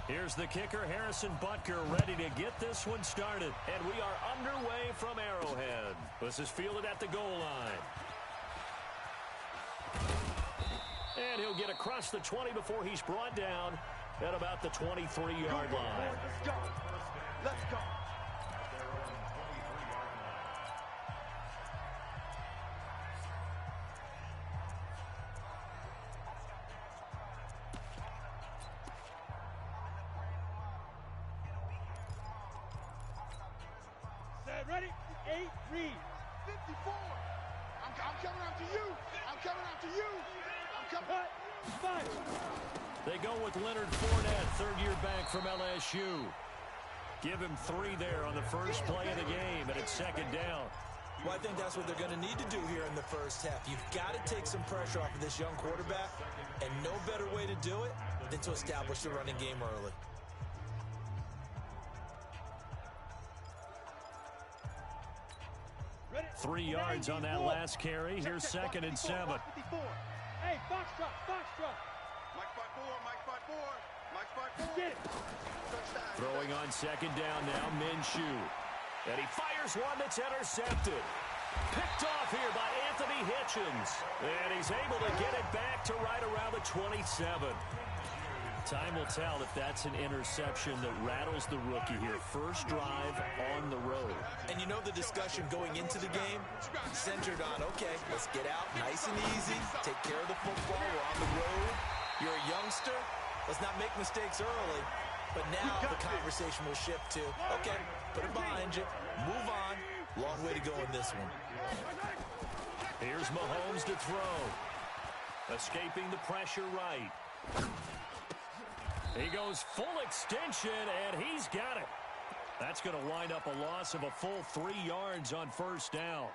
Here's the kicker, Harrison Butker, ready to get this one started. And we are underway from Arrowhead. This is fielded at the goal line. And he'll get across the 20 before he's brought down at about the 23-yard line. Let's go. Let's go. Ready? 8, read. 54. I'm coming after you. I'm coming after you. I'm coming. 5. They go with Leonard Fournette, third-year back from LSU. Give him 3 there on the first play of the game, and it's second down. Well, I think that's what they're going to need to do here in the first half. You've got to take some pressure off of this young quarterback, and no better way to do it than to establish the running game early. 3 yards on that last carry. Here's second and 7. Hey, Foxtrot. Mike spot 4, Mike spot 4, Mike spot 4. Get it. Throwing on second down now, Minshew. And he fires one that's intercepted. Picked off here by Anthony Hitchens. And he's able to get it back to right around the 27. Time will tell if that's an interception that rattles the rookie here. First drive on the road. And you know the discussion going into the game centered on, okay, let's get out nice and easy, take care of the football, we're on the road. You're a youngster, let's not make mistakes early. But now the conversation will shift to, okay, put it behind you, move on. Long way to go in this one. Here's Mahomes to throw. Escaping the pressure right. He goes full extension, and he's got it. That's going to wind up a loss of a full 3 yards on first down.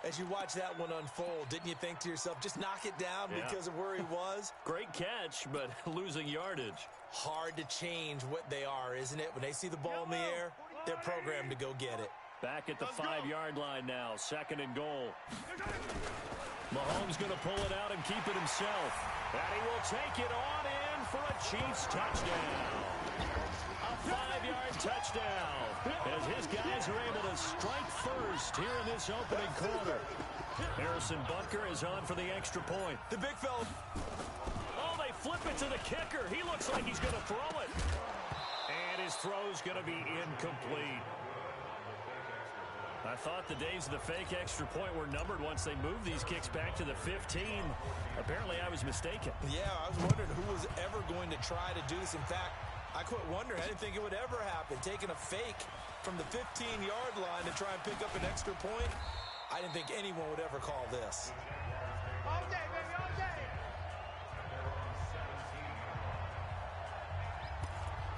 As you watch that one unfold, didn't you think to yourself, just knock it down because of where he was? Great catch, but losing yardage. Hard to change what they are, isn't it? When they see the ball in the air, they're programmed to go get it. Back at the 5-yard line now, second and goal. Mahomes going to pull it out and keep it himself. And he will take it on in for a Chiefs touchdown. A 5-yard touchdown as his guys are able to strike first here in this opening quarter. Harrison Butker is on for the extra point. The big fella. Oh, they flip it to the kicker. He looks like he's going to throw it. And his throw's going to be incomplete. I thought the days of the fake extra point were numbered once they moved these kicks back to the 15. Apparently, I was mistaken. Yeah, I was wondering who was ever going to try to do this. In fact, I quit wondering. I didn't think it would ever happen. Taking a fake from the 15-yard line to try and pick up an extra point, I didn't think anyone would ever call this. All day, baby, all day.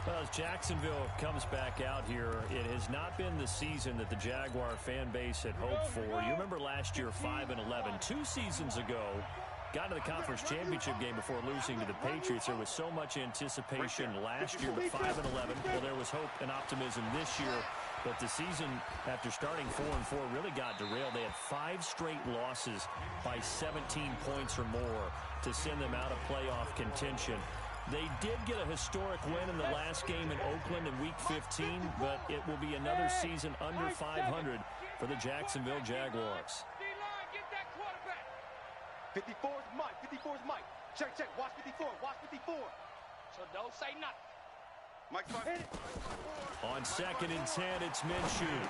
Well, as Jacksonville comes back out here, it has not been the season that the Jaguar fan base had hoped for. You remember last year, 5-11. 2 seasons ago, got to the conference championship game before losing to the Patriots. There was so much anticipation last year, but 5-11. Well, there was hope and optimism this year, but the season after starting 4-4 really got derailed. They had 5 straight losses by 17 points or more to send them out of playoff contention. They did get a historic win in the last game in Oakland in Week 15, but it will be another season under 500 for the Jacksonville Jaguars. 54 is Mike. 54 is Mike. Check. Watch 54. Watch 54. So don't say nothing. Mike spot. On second and 10, it's Minshew.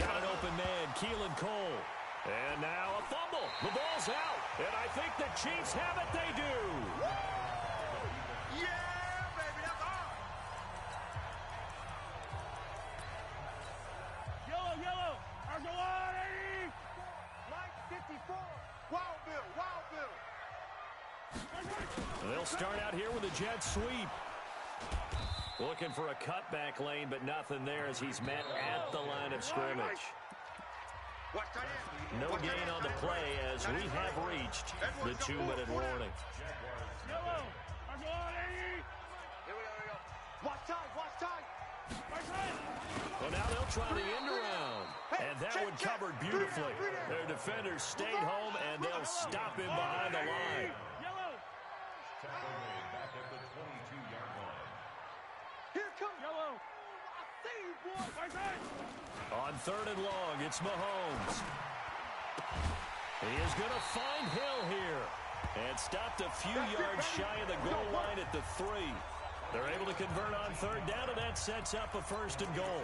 Got an open man, Keelan Cole. And now a fumble. The ball's out. And I think the Chiefs have it. They do. Yeah, baby, that's hard. Yellow. Argolani. Mike 54. Wild Bill. They'll start out here with a jet sweep. Looking for a cutback lane, but nothing there as he's met at the line of scrimmage. No gain on the play as we have reached the 2-minute warning. Yellow. Argolani. Here we go. Watch time. Well, now they'll try the end around. And that one covered beautifully. Their defenders stayed home, and they'll stop him behind the line. Yellow. On 3rd and long, it's Mahomes. He is going to find Hill here. And stopped a few yards shy of the goal line at the 3. They're able to convert on 3rd down, and that sets up a 1st and goal.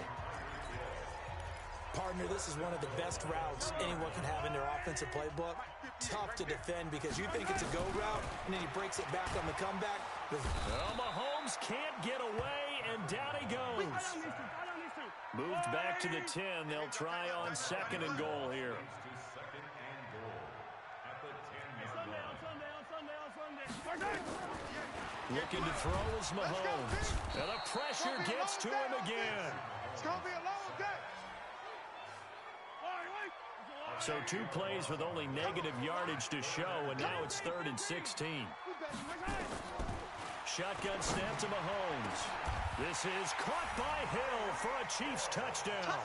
Partner, this is one of the best routes anyone can have in their offensive playbook. Tough to defend because you think it's a go route, and then he breaks it back on the comeback. Well, Mahomes can't get away, and down he goes. Moved back to the 10. They'll try on 2nd and goal here. Looking to throw is Mahomes. And the pressure gets to him again. It's going to be a long day. So 2 plays with only negative yardage to show, and now it's 3rd and 16. Shotgun snap to Mahomes. This is caught by Hill for a Chiefs touchdown.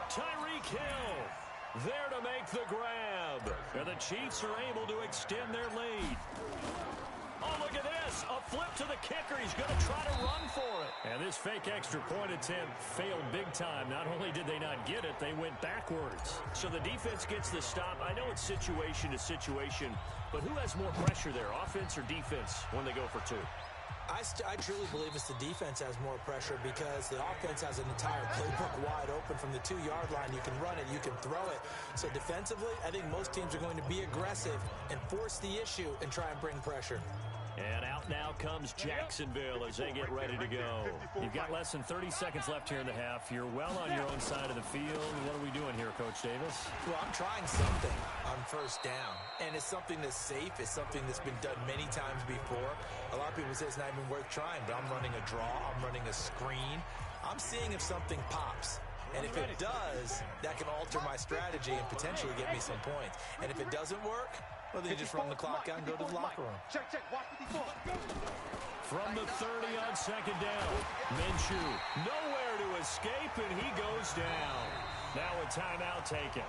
Tyreek Hill there to make the grab. And the Chiefs are able to extend their lead. Oh, look at this. A flip to the kicker. He's going to try to run for it. And this fake extra point attempt failed big time. Not only did they not get it, they went backwards. So the defense gets the stop. I know it's situation to situation, but who has more pressure there, offense or defense, when they go for 2? I truly believe it's the defense has more pressure because the offense has an entire playbook wide open from the 2-yard line. You can run it, you can throw it. So defensively, I think most teams are going to be aggressive and force the issue and try and bring pressure. And out now comes Jacksonville as they get ready to go. You've got less than 30 seconds left here in the half. You're well on your own side of the field. What are we doing here, Coach Davis? Well, I'm trying something on 1st down. And it's something that's safe. It's something that's been done many times before. A lot of people say it's not even worth trying, but I'm running a draw. I'm running a screen. I'm seeing if something pops. And if it does, that can alter my strategy and potentially get me some points. And if it doesn't work, well, then you just run the clock out and go to the locker room. Check, watch 54. From the 30 on 2nd down, Minshew nowhere to escape, and he goes down. Now a timeout taken.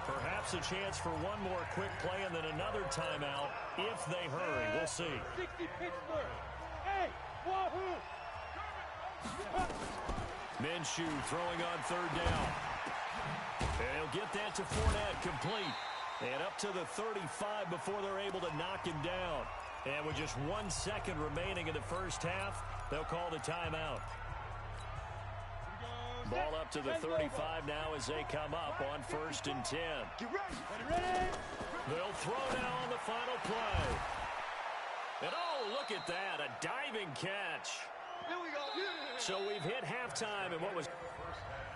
Perhaps a chance for one more quick play and then another timeout if they hurry. We'll see. 60 Pittsburgh. Hey, wahoo! Minshew throwing on 3rd down. And he'll get that to Fournette, complete. And up to the 35 before they're able to knock him down. And with just 1 second remaining in the 1st half, they'll call the timeout. Ball up to the 35 now as they come up on 1st and 10. Get ready. They'll throw now on the final play. And oh, look at that, a diving catch. Here we go. So we've hit halftime, and what was...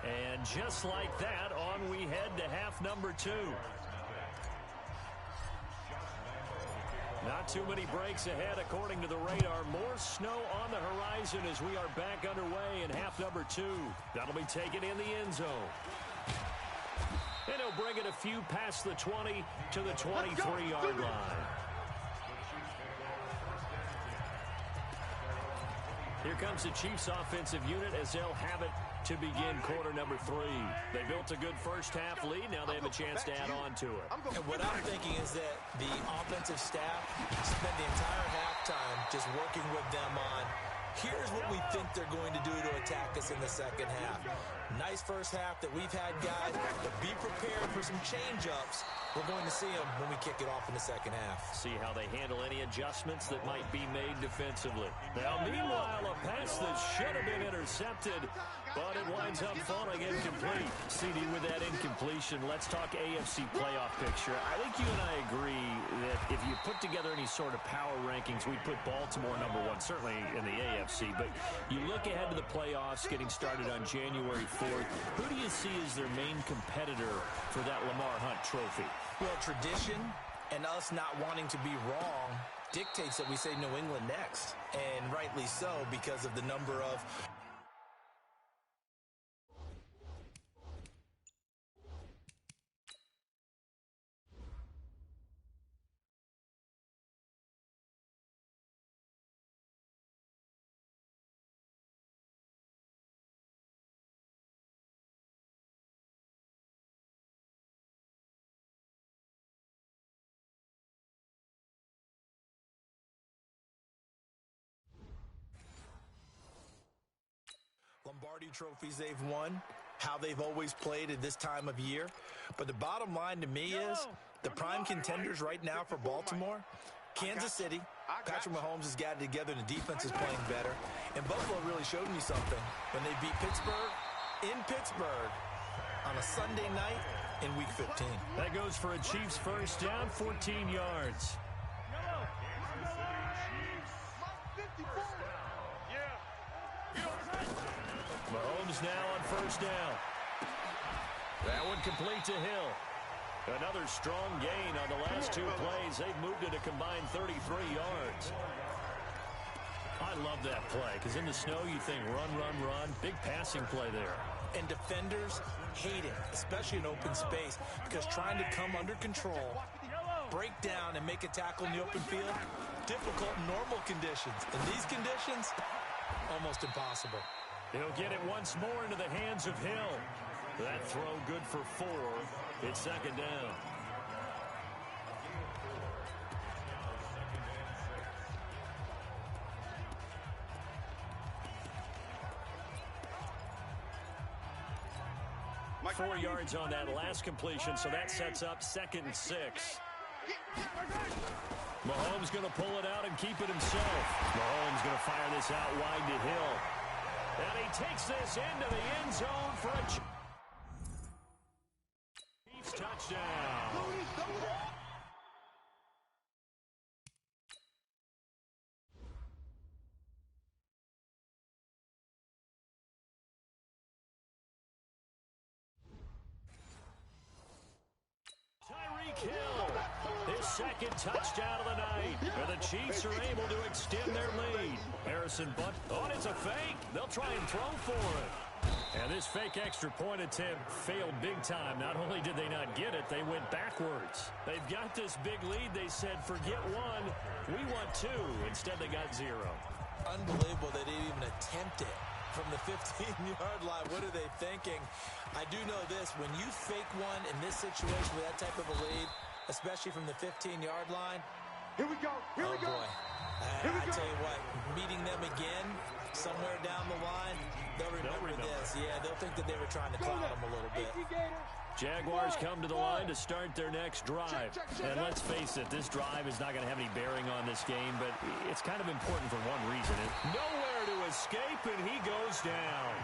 And just like that, on we head to half number 2. Not too many breaks ahead according to the radar. More snow on the horizon as we are back underway in half number 2. That'll be taken in the end zone. And he'll bring it a few past the 20 to the 23-yard line. Here comes the Chiefs offensive unit as they'll have it to begin quarter number 3. They built a good 1st half lead. Now they have a chance to add on to it. And what I'm thinking is that the offensive staff spent the entire halftime just working with them on, here's what we think they're going to do to attack us in the 2nd half. Nice 1st half that we've had, guys, but be prepared for some change-ups. We're going to see them when we kick it off in the 2nd half. See how they handle any adjustments that might be made defensively. Now, meanwhile, a pass that should have been intercepted, but it winds up falling incomplete. CD, with that incompletion, let's talk AFC playoff picture. I think you and I agree that if you put together any sort of power rankings, we'd put Baltimore number 1, certainly in the AFC. But you look ahead to the playoffs getting started on January 4th. Who do you see as their main competitor for that Lamar Hunt trophy? Well, tradition and us not wanting to be wrong dictates that we say New England next. And rightly so, because of the number of Lombardi trophies they've won, how they've always played at this time of year. But the bottom line to me is the prime contenders right now for Baltimore, Kansas City. Patrick Mahomes has got it together and the defense is playing better. And Buffalo really showed me something when they beat Pittsburgh in Pittsburgh on a Sunday night in Week 15. That goes for a Chiefs first down, 14 yards. Mahomes now on first down. That one complete to Hill. Another strong gain on the last two plays. They've moved it a combined 33 yards. I love that play because in the snow you think run, run, run. Big passing play there. And defenders hate it, especially in open space, because trying to come under control, break down, and make a tackle in the open field, difficult in normal conditions. In these conditions, almost impossible. He'll get it once more into the hands of Hill. That throw good for 4. It's second down. Mike. 4 yards on that last completion, so that sets up 2nd and 6. Mahomes going to pull it out and keep it himself. Mahomes going to fire this out wide to Hill. And he takes this into the end zone for a Chiefs touchdown. Tyreek Hill, his 2nd touchdown of the night. And the Chiefs are able to extend their lead. Harrison Butt, oh, it's a fake. They'll try and throw for it. And this fake extra point attempt failed big time. Not only did they not get it, they went backwards. They've got this big lead. They said, forget 1, we want 2. Instead, they got 0. Unbelievable they didn't even attempt it from the 15-yard line. What are they thinking? I do know this. When you fake one in this situation with that type of a lead, especially from the 15-yard line, Here we go. Here we go. Boy. I tell you what, meeting them again somewhere down the line, they'll remember this. Yeah, they'll think that they were trying to clown them a little bit. Jaguars come to the line to start their next drive. And let's face it, this drive is not going to have any bearing on this game, but it's kind of important for one reason. Nowhere to escape, and he goes down.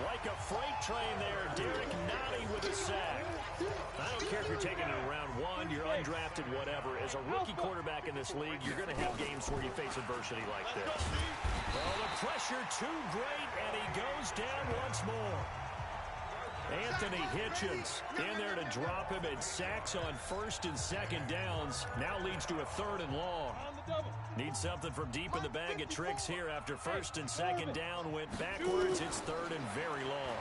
Like a freight train there, Derek Nottie with a sack. I don't care if you're taking it in round 1, you're undrafted, whatever. As a rookie quarterback in this league, you're going to have games where you face adversity like this. Well, the pressure too great, and he goes down once more. Anthony Hitchens in there to drop him, and sacks on 1st and 2nd downs. Now leads to a 3rd and long. Needs something from deep in the bag of tricks here after 1st and 2nd down went backwards. It's 3rd and very long.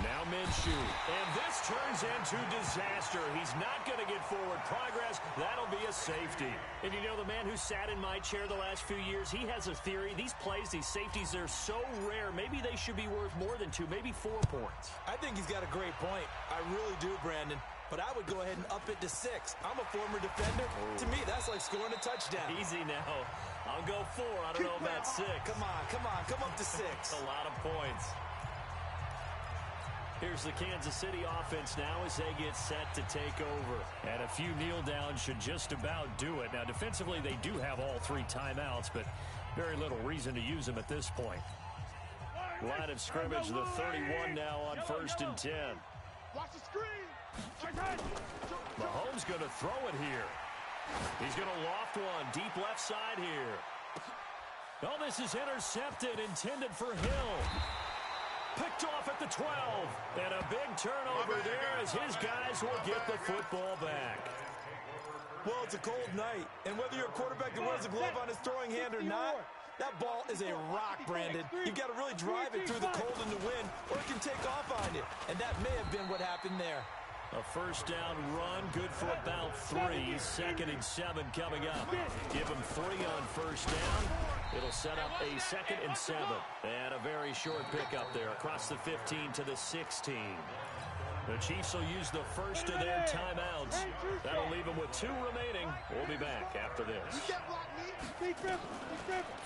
Now Minshew, and this turns into disaster. He's not going to get forward progress. That'll be a safety. And you know, the man who sat in my chair the last few years, he has a theory. These plays, these safeties, they're so rare. Maybe they should be worth more than 2, maybe 4 points. I think he's got a great point. I really do, Brandon. But I would go ahead and up it to 6. I'm a former defender. Oh. To me, that's like scoring a touchdown. Easy now. I'll go 4. I don't know about 6. Come on. Come up to 6. A lot of points. Here's the Kansas City offense now as they get set to take over. And a few kneel downs should just about do it. Now, defensively, they do have all 3 timeouts, but very little reason to use them at this point. Line of scrimmage, the 31 now on 1st and 10. Watch the screen. Mahomes going to throw it here. He's going to loft one deep left side here. Oh, this is intercepted, intended for Hill. Picked off at the 12. And a big turnover there as his guys will get the football back. Well, it's a cold night. And whether you're a quarterback that wears a glove on his throwing hand or not, that ball is a rock, Brandon. You've got to really drive it through the cold and the wind, or it can take off on you. And that may have been what happened there. A first down run, good for about 3. 2nd and 7 coming up. Give him 3 on first down. It'll set up a 2nd and 7. And a very short pickup there across the 15 to the 16. The Chiefs will use the first of their timeouts. That'll leave them with 2 remaining. We'll be back after this.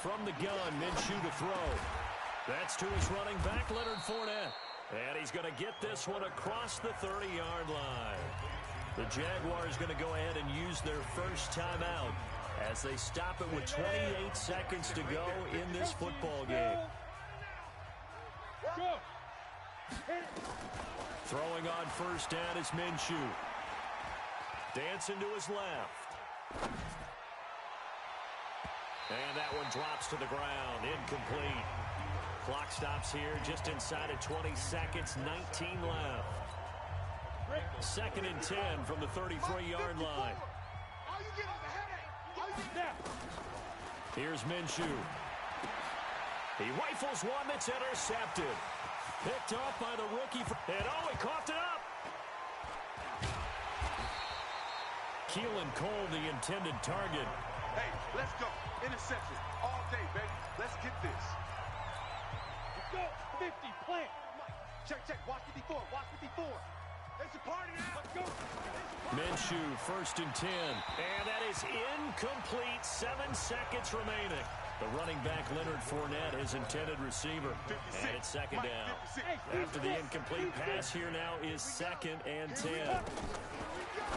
From the gun, Minshew to throw. That's to his running back, Leonard Fournette. And he's going to get this one across the 30-yard line. The Jaguars going to go ahead and use their first timeout as they stop it with 28 seconds to go in this football game. Throwing on first down is Minshew. Dancing to his left. And that one drops to the ground. Incomplete. Clock stops here just inside of 20 seconds. 19 left. 2nd and 10 from the 33-yard line. Here's Minshew. He rifles one that's intercepted. Picked off by the rookie. And he coughed it up. Keelan Cole, the intended target. Hey, let's go. Interception. All day, baby. Let's get this. Let's go. 50, plant. Check, check. Watch 54. Watch 54. It's a party now. Let's go. Minshew, 1st and 10. And that is incomplete. 7 seconds remaining. The running back, Leonard Fournette, his intended receiver. 56. And it's 2nd down. 56. After the incomplete pass here now is 2nd and 10.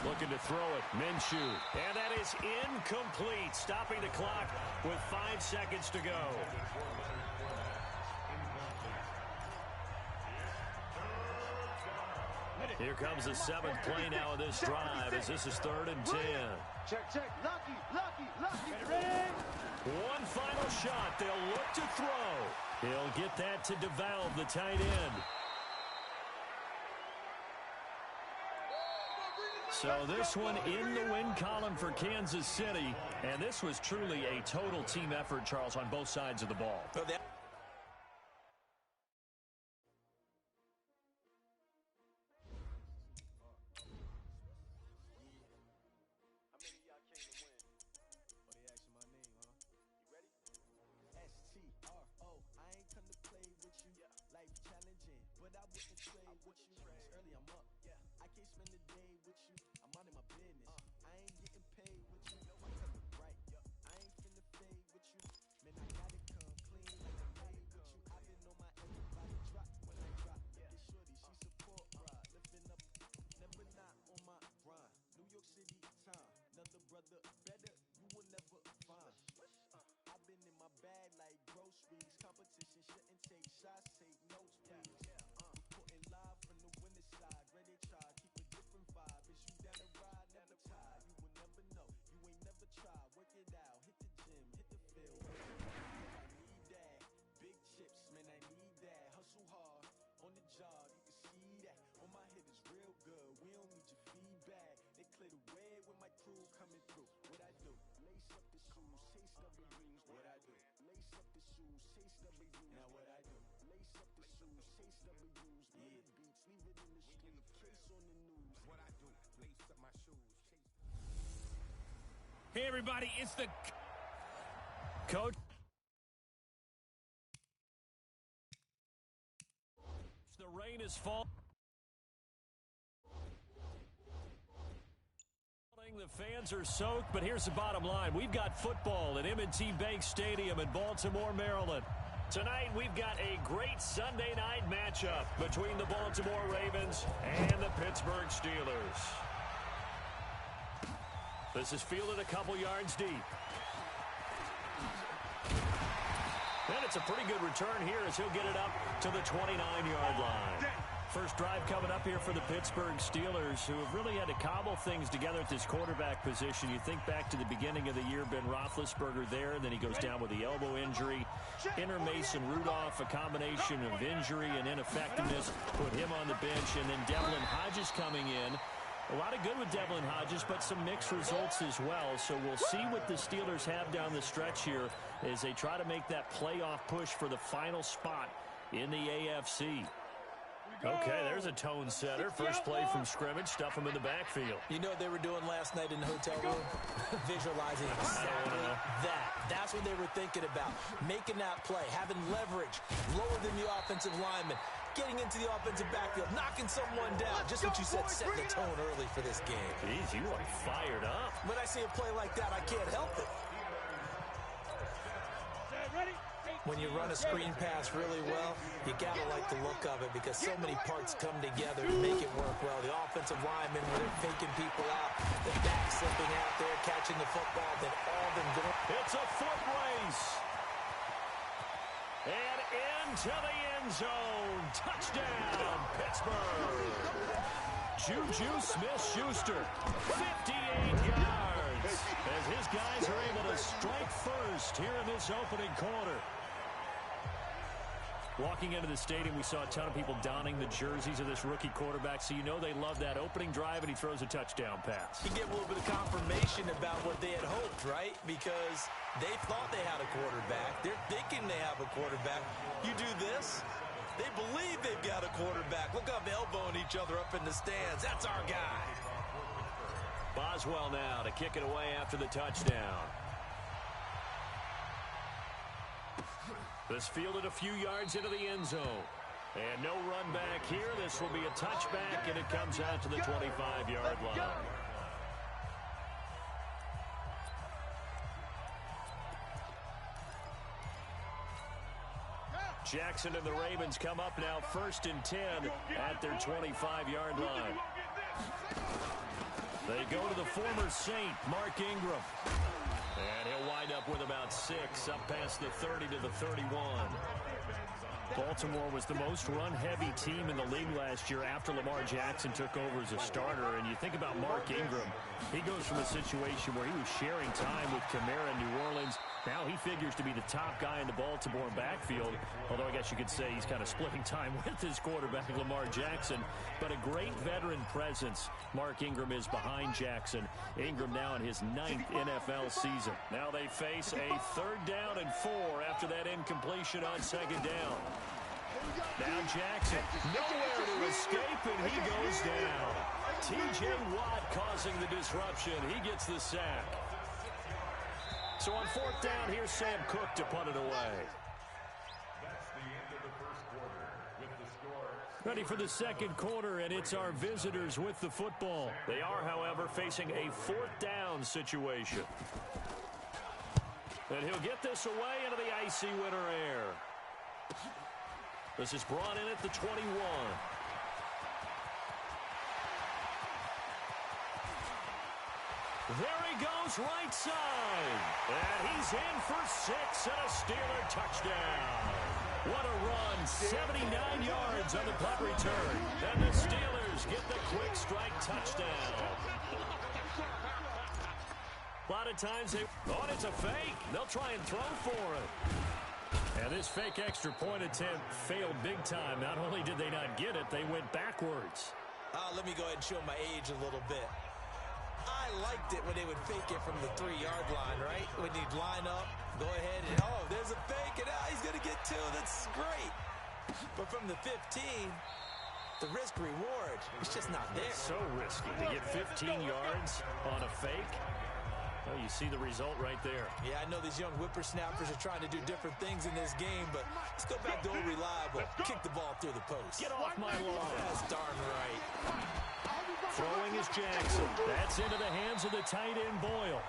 Looking to throw it. Minshew. And that is incomplete. Stopping the clock with 5 seconds to go. Here comes the 7th play now of this drive as this is 3rd and 10. Check, check. Lucky, lucky, lucky. One final shot. They'll look to throw. He'll get that to DeValve, the tight end. So this one in the win column for Kansas City. And this was truly a total team effort, Charles, on both sides of the ball. Hey, everybody, it's the Coach. The rain is falling. The fans are soaked, but here's the bottom line. We've got football at M&T Bank Stadium in Baltimore, Maryland. Tonight, we've got a great Sunday night matchup between the Baltimore Ravens and the Pittsburgh Steelers. This is fielded a couple yards deep. And it's a pretty good return here as he'll get it up to the 29-yard line. First drive coming up here for the Pittsburgh Steelers, who have really had to cobble things together at this quarterback position. You think back to the beginning of the year, Ben Roethlisberger there, and then he goes down with the elbow injury. Enter Mason Rudolph, a combination of injury and ineffectiveness, put him on the bench, and then Devlin Hodges coming in. A lot of good with Devlin Hodges, but some mixed results as well. So we'll see what the Steelers have down the stretch here as they try to make that playoff push for the final spot in the AFC. Okay, there's a tone setter. First play from scrimmage, stuff him in the backfield. You know what they were doing last night in the hotel room? Visualizing exactly that. That's what they were thinking about. Making that play, having leverage, lower than the offensive lineman, getting into the offensive backfield, knocking someone down. Just what you said, setting the tone early for this game. Jeez, you are fired up. When I see a play like that, I can't help it. Ready? Take When you run a screen pass really well, you got to like the look of it because so many parts come together to make it work well. The offensive linemen, where they're faking people out, the back slipping out there, catching the football, then all of them going. It's a foot race. And into the end zone. Touchdown, Pittsburgh. Juju Smith-Schuster, 58 yards. As his guys are able to strike first here in this opening quarter. Walking into the stadium, we saw a ton of people donning the jerseys of this rookie quarterback, so you know they love that opening drive, and he throws a touchdown pass. You get a little bit of confirmation about what they had hoped, right? Because they thought they had a quarterback. They're thinking they have a quarterback. You do this, they believe they've got a quarterback. Look up, elbowing each other up in the stands. That's our guy. Boswell now to kick it away after the touchdown. This fielded a few yards into the end zone. And no run back here. This will be a touchback, and it comes out to the 25-yard line. Jackson and the Ravens come up now 1st and 10 at their 25-yard line. They go to the former Saint, Mark Ingram. And he'll wind up with about 6, up past the 30 to the 31. Baltimore was the most run-heavy team in the league last year after Lamar Jackson took over as a starter. And you think about Mark Ingram, he goes from a situation where he was sharing time with Kamara in New Orleans. Now he figures to be the top guy in the Baltimore backfield, although I guess you could say he's kind of splitting time with his quarterback, Lamar Jackson. But a great veteran presence, Mark Ingram is behind Jackson. Ingram now in his 9th NFL season. Now they face a 3rd down and 4 after that incompletion on 2nd down. Now Jackson, nowhere to escape, and he goes down. T.J. Watt causing the disruption. He gets the sack. So on 4th down, here's Sam Cook to punt it away. Ready for the 2nd quarter, and it's our visitors with the football. They are, however, facing a 4th down situation. And he'll get this away into the icy winter air. This is brought in at the 21. There he goes, right side. And he's in for 6 and a Steeler touchdown. What a run. 79 yards on the punt return. And the Steelers get the quick strike touchdown. A lot of times they... Oh, it's a fake. They'll try and throw for it. And this fake extra point attempt failed big time. Not only did they not get it, they went backwards. Let me go ahead and show my age a little bit. I liked it when they would fake it from the 3-yard line, right? When you'd line up, go ahead and, oh, there's a fake, and he's going to get 2. That's great. But from the 15, the risk-reward, it's just not there. It's so risky to get 15 yards on a fake. Well, you see the result right there. Yeah, I know these young whippersnappers are trying to do different things in this game, but let's go back to old reliable. Kick the ball through the post. Get off my lawn. That's darn right. Throwing is Jackson. That's into the hands of the tight end, Boyle.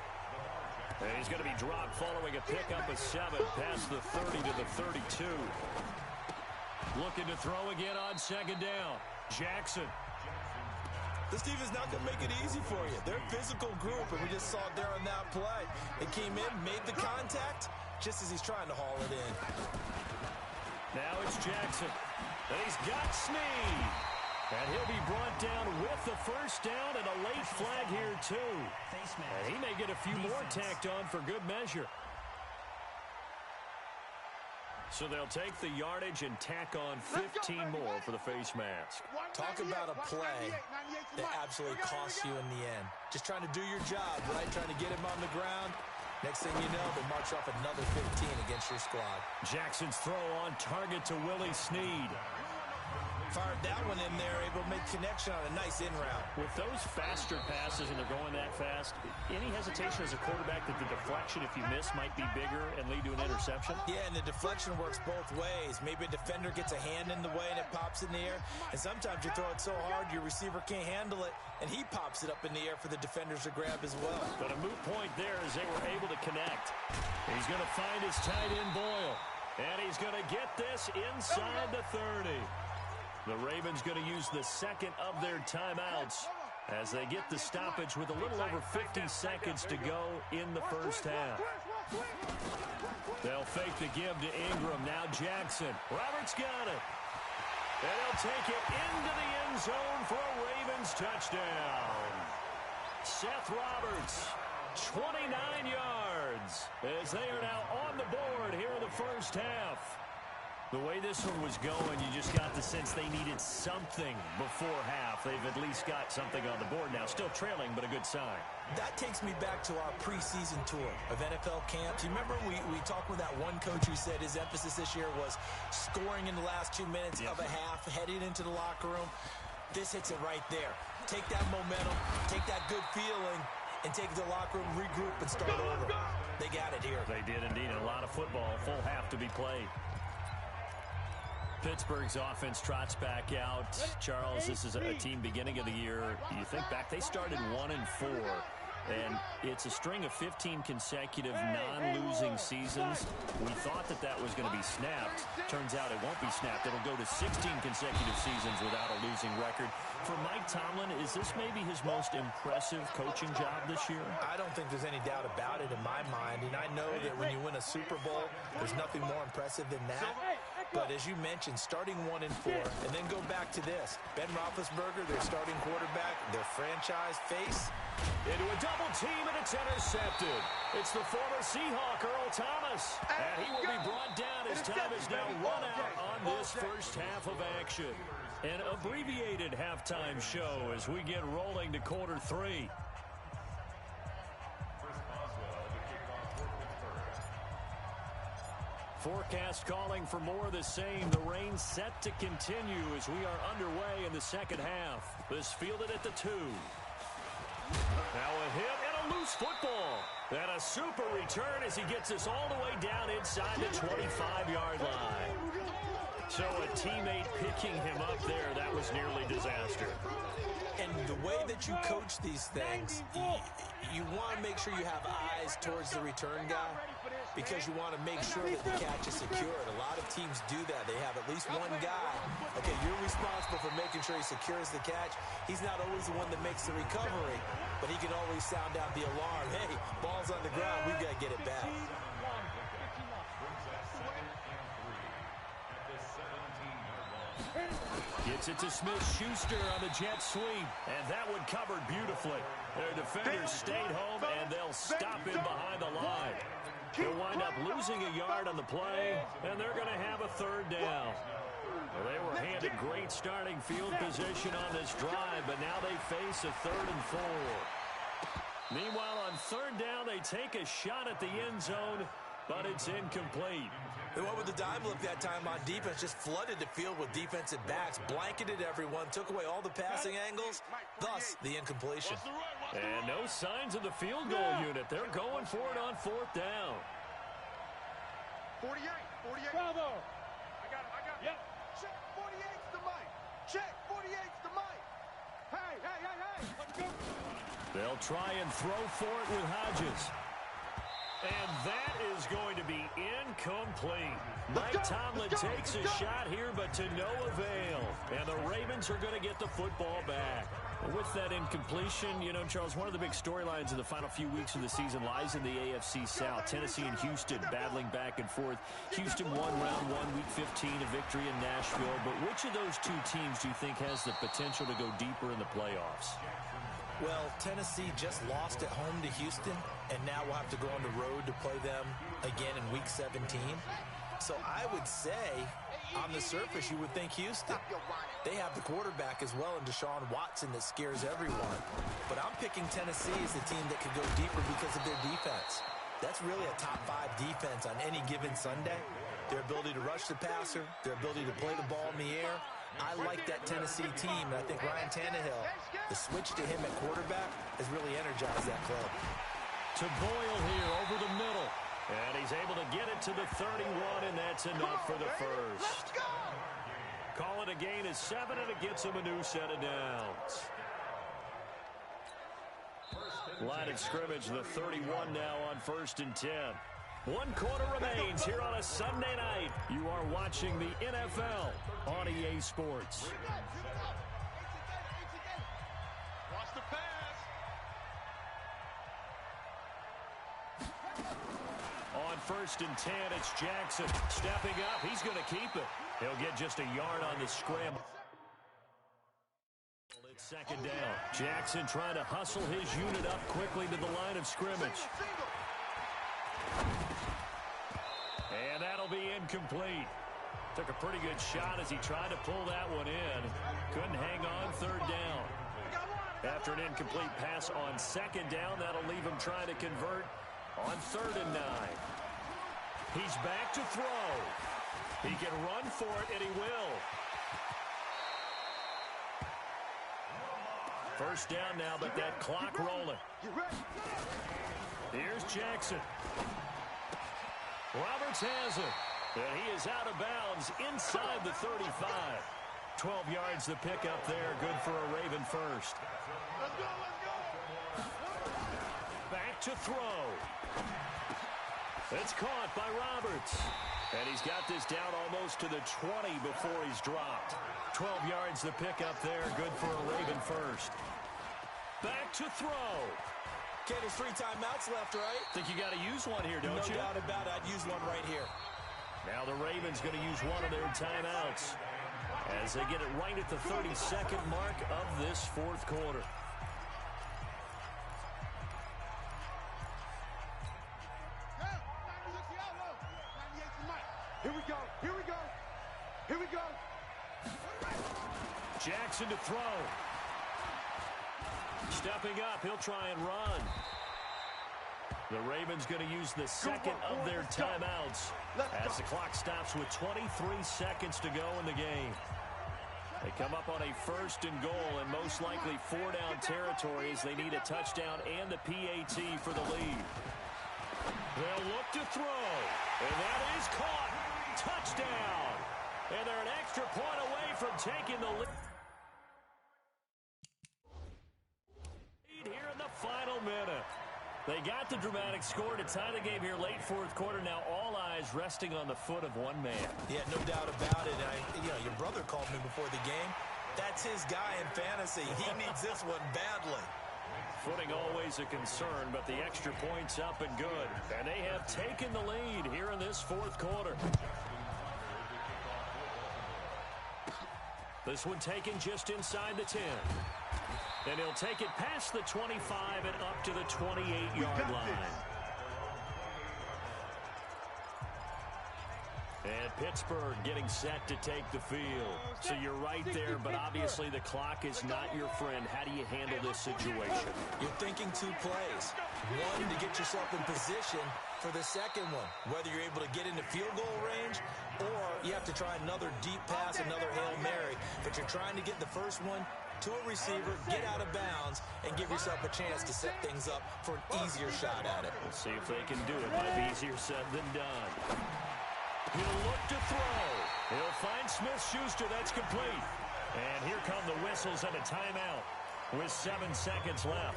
And he's going to be dropped following a pickup of 7 past the 30 to the 32. Looking to throw again on 2nd down. Jackson. This team is not going to make it easy for you. They're a physical group, and we just saw it there on that play. They came in, made the contact, just as he's trying to haul it in. Now it's Jackson. And he's got Snead. And he'll be brought down with the 1st down and a late flag here, too. And he may get a few more tacked on for good measure. So they'll take the yardage and tack on 15 more for the face mask. Talk about a play that absolutely costs you in the end. Just trying to do your job, right? Trying to get him on the ground. Next thing you know, they march off another 15 against your squad. Jackson's throw on target to Willie Snead. Fired that one in there, able to make connection on a nice in route. With those faster passes and they're going that fast, any hesitation as a quarterback that the deflection, if you miss, might be bigger and lead to an interception? Yeah, and the deflection works both ways. Maybe a defender gets a hand in the way and it pops in the air. And sometimes you throw it so hard your receiver can't handle it, and he pops it up in the air for the defenders to grab as well. But a moot point there as they were able to connect. He's going to find his tight end, Boyle. And he's going to get this inside the 30. The Ravens going to use the second of their timeouts as they get the stoppage with a little over 50 seconds to go in the first half. They'll fake the give to Ingram. Now Jackson. Roberts got it. And he'll take it into the end zone for a Ravens touchdown. Seth Roberts, 29 yards, as they are now on the board here in the first half. The way this one was going, you just got the sense they needed something before half. They've at least got something on the board now. Still trailing, but a good sign. That takes me back to our preseason tour of NFL camps. You remember we talked with that one coach who said his emphasis this year was scoring in the last 2 minutes of a half, heading into the locker room. This hits it right there. Take that momentum, take that good feeling, and take it to the locker room, regroup, and start over. They got it here. They did indeed. A lot of football, full half to be played. Pittsburgh's offense trots back out. Charles, this is a team beginning of the year. You think back, they started 1-4. And it's a string of 15 consecutive non-losing seasons. We thought that was going to be snapped. Turns out it won't be snapped. It'll go to 16 consecutive seasons without a losing record. For Mike Tomlin, is this maybe his most impressive coaching job this year? I don't think there's any doubt about it in my mind. And I know that when you win a Super Bowl, there's nothing more impressive than that. But as you mentioned, starting 1-4, and then go back to this. Ben Roethlisberger, their starting quarterback, their franchise face. Into a double team, and it's intercepted. It's the former Seahawk, Earl Thomas. And he will be brought down as time is now run out on this first half of action. An abbreviated halftime show as we get rolling to quarter 3. Forecast calling for more of the same. The rain set to continue as we are underway in the second half. This fielded at the 2. Now a hit and a loose football. And a super return as he gets us all the way down inside the 25-yard line. So a teammate picking him up there, that was nearly disaster. And the way that you coach these things, you want to make sure you have eyes towards the return guy because you want to make sure that the catch is secured. A lot of teams do that. They have at least one guy. Okay, you're responsible for making sure he secures the catch. He's not always the one that makes the recovery, but he can always sound out the alarm. Hey, ball's on the ground. We've got to get it back. Gets it to Smith-Schuster on the jet sweep, and that one covered beautifully. Their defenders stayed home, and they'll stop him behind the line. They'll wind up losing a yard on the play, and they're going to have a third down. Well, they were handed great starting field position on this drive, but now they face a 3rd and 4. Meanwhile, on 3rd down, they take a shot at the end zone, but it's incomplete. They went with the dime look that time on defense, just flooded the field with defensive backs, blanketed everyone, took away all the passing angles, thus the incompletion. And no signs of the field goal unit. They're going for it on 4th down. 48. Bravo. I got it. Yep. Check 48's the mic. Check 48's the mic. Hey. Let's go. They'll try and throw for it with Hodges. And that is going to be incomplete. Mike Tomlin takes a shot here, but to no avail. And the Ravens are going to get the football back. With that incompletion, you know, Charles, one of the big storylines in the final few weeks of the season lies in the AFC South. Tennessee and Houston battling back and forth. Houston won round 1, week 15, a victory in Nashville. But which of those two teams do you think has the potential to go deeper in the playoffs? Well, Tennessee just lost at home to Houston, and now we'll have to go on the road to play them again in week 17. So I would say, on the surface, you would think Houston. They have the quarterback as well in Deshaun Watson that scares everyone. But I'm picking Tennessee as the team that could go deeper because of their defense. That's really a top 5 defense on any given Sunday. Their ability to rush the passer, their ability to play the ball in the air. I like that Tennessee team, and I think Ryan Tannehill, the switch to him at quarterback, has really energized that club. To Boyle here over the middle. And he's able to get it to the 31, and that's enough for the first. Let's go! Call it a gain of 7, and it gets him a new set of downs. Line of scrimmage, the 31 now on 1st and 10. 1 quarter remains here on a Sunday night. You are watching the NFL on EA Sports. Watch the pass. On 1st and 10, it's Jackson stepping up. He's going to keep it. He'll get just a yard on the scramble. It's 2nd down. Jackson trying to hustle his unit up quickly to the line of scrimmage. And that'll be incomplete. Took a pretty good shot as he tried to pull that one in. Couldn't hang on 3rd down. After an incomplete pass on 2nd down, that'll leave him trying to convert on 3rd and 9. He's back to throw. He can run for it, and he will. 1st down now, but that clock rolling. Here's Jackson. Roberts has it. And he is out of bounds inside the 35. 12 yards the pickup there. Good for a Raven first. Let's go, let's go. Back to throw. It's caught by Roberts. And he's got this down almost to the 20 before he's dropped. 12 yards the pickup there. Good for a Raven first. Back to throw. Okay, there's 3 timeouts left, right? Think you got to use one here, don't you? No doubt about it. I'd use one right here. Now the Ravens going to use one of their timeouts as they get it right at the 32nd mark of this 4th quarter. Here we go, here we go, here we go. Jackson to throw. Stepping up, he'll try and run. The Ravens going to use the 2nd of their timeouts as the clock stops with 23 seconds to go in the game. They come up on a 1st and goal and most likely 4-down territory as they need a touchdown and the PAT for the lead. They'll look to throw, and that is caught. Touchdown! And they're an extra point away from taking the lead. Here in the final minute. They got the dramatic score to tie the game here late 4th quarter. Now all eyes resting on the foot of one man. Yeah, no doubt about it. Your brother called me before the game. That's his guy in fantasy. He needs this one badly. Footing always a concern, but the extra point's up and good. And they have taken the lead here in this 4th quarter. This one taken just inside the 10. And he'll take it past the 25 and up to the 28-yard line. And Pittsburgh getting set to take the field. So you're right there, but obviously the clock is not your friend. How do you handle this situation? You're thinking 2 plays. One, to get yourself in position for the 2nd one, whether you're able to get into field goal range or you have to try another deep pass, another Hail Mary. But you're trying to get the first one to a receiver, get out of bounds, and give yourself a chance to set things up for an easier shot at it. We'll see if they can do it. Might be easier said than done. He'll look to throw. He'll find Smith-Schuster. That's complete. And here come the whistles and a timeout with 7 seconds left.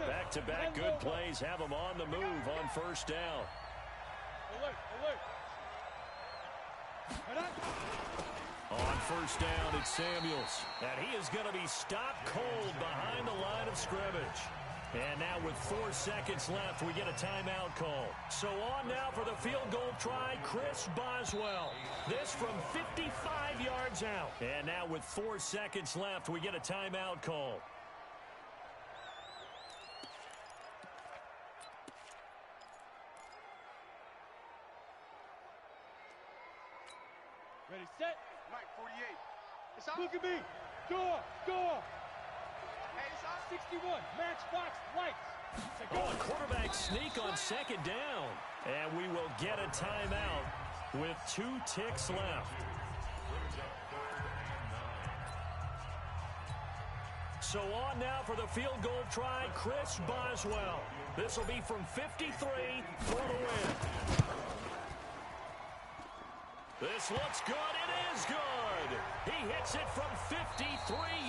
Back-to-back good plays have them on the move on 1st down. On 1st down, it's Samuels. And he is going to be stopped cold behind the line of scrimmage. And now with 4 seconds left, we get a timeout call. So on now for the field goal try, Chris Boswell. This from 55 yards out. And now with 4 seconds left, we get a timeout call. Ready, set. Mike, 48. It's on. Look at me. Score, score. Hey, it's on. 61, matchbox lights. Oh, a quarterback sneak on 2nd down. And we will get a timeout with 2 ticks left. So on now for the field goal try, Chris Boswell. This will be from 53 for the win. This This looks good. It is good. He hits it from 53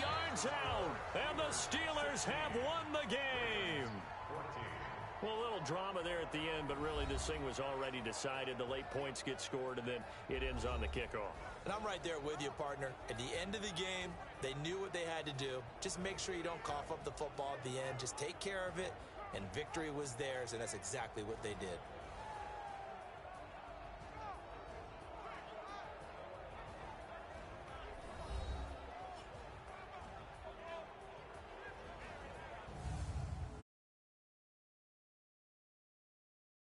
yards out. And the Steelers have won the game. Well, a little drama there at the end, but really this thing was already decided. The late points get scored, and then it ends on the kickoff. And I'm right there with you, partner. At the end of the game, they knew what they had to do. Just make sure you don't cough up the football at the end. Just take care of it, and victory was theirs, and that's exactly what they did.